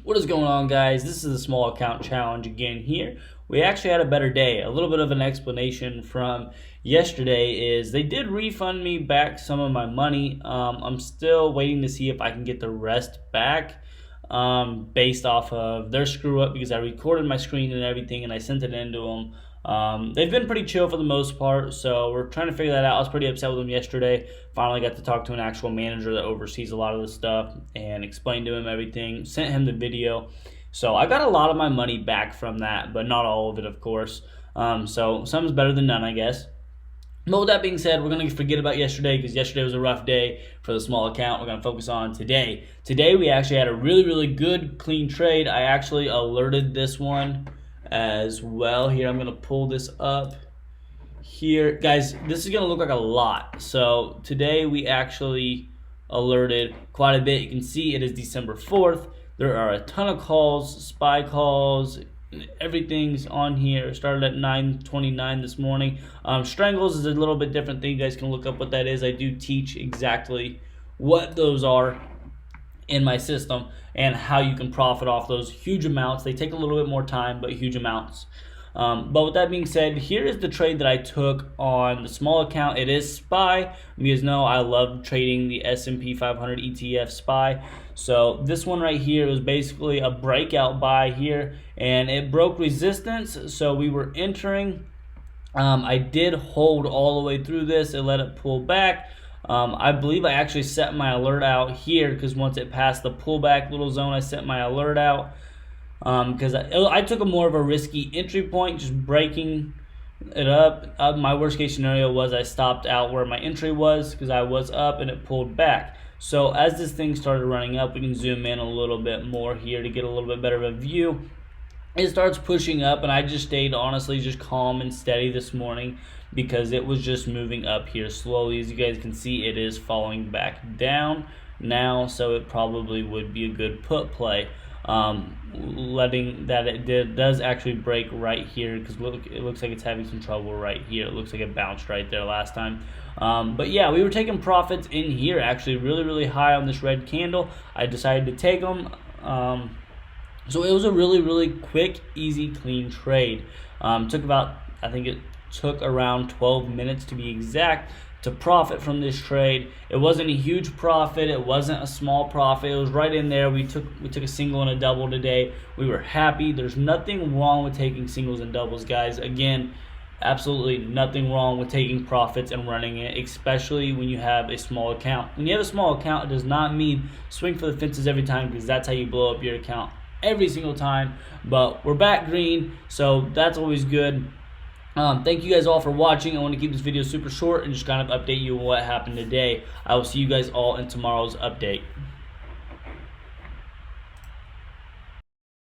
What is going on, guys? This is the small account challenge again here. We actually had a better day. A little bit of an explanation from yesterday is they did refund me back some of my money. I'm still waiting to see if I can get the rest back based off of their screw up because I recorded my screen and everything and I sent it in to them. They've been pretty chill for the most part, so we're trying to figure that out. I was pretty upset with them yesterday. Finally got to talk to an actual manager that oversees a lot of this stuff and explained to him everything, sent him the video. So I got a lot of my money back from that, but not all of it, of course. So some's better than none, I guess. But with that being said, we're going to forget about yesterday because yesterday was a rough day for the small account. We're going to focus on today. Today we actually had a really, really good, clean trade. I actually alerted this one as well. Here, I'm going to pull this up. Here, guys, this is going to look like a lot. So today we actually alerted quite a bit. You can see it is December 4th. There are a ton of calls, SPY calls, everything's on here. Started at 9:29 this morning. Strangles is a little bit different thing. You guys can look up what that is. I do teach exactly what those are in my system and how you can profit off those huge amounts. They take a little bit more time, but huge amounts. But with that being said, here is the trade that I took on the small account. It is SPY. You guys know I love trading the S&P 500 ETF SPY. So this one right here was basically a breakout buy here, and it broke resistance. So we were entering. I did hold all the way through this and let it pull back. I believe I actually set my alert out here because once it passed the pullback little zone, I set my alert out. Because I took a more of a risky entry point, just breaking it up. My worst case scenario was I stopped out where my entry was because I was up and it pulled back. So as this thing started running up, we can zoom in a little bit more here to get a little bit better of a view. It starts pushing up, and I just stayed honestly just calm and steady this morning because it was just moving up here slowly. As you guys can see, it is falling back down now, so it probably would be a good put play. Letting that it does actually break right here because it looks like it's having some trouble right here. It looks like it bounced right there last time. But yeah, we were taking profits in here actually really, really high on this red candle. I decided to take them. So it was a really, really quick, easy, clean trade. I think it took around 12 minutes to be exact to profit from this trade. It wasn't a huge profit. It wasn't a small profit. It was right in there. We took a single and a double today. We were happy. There's nothing wrong with taking singles and doubles, guys. Again, absolutely nothing wrong with taking profits and running it, especially when you have a small account. When you have a small account, it does not mean swing for the fences every time because that's how you blow up your account every single time. But we're back green, so that's always good. Thank you guys all for watching. I want to keep this video super short and just kind of update you on what happened today. I will see you guys all in tomorrow's update.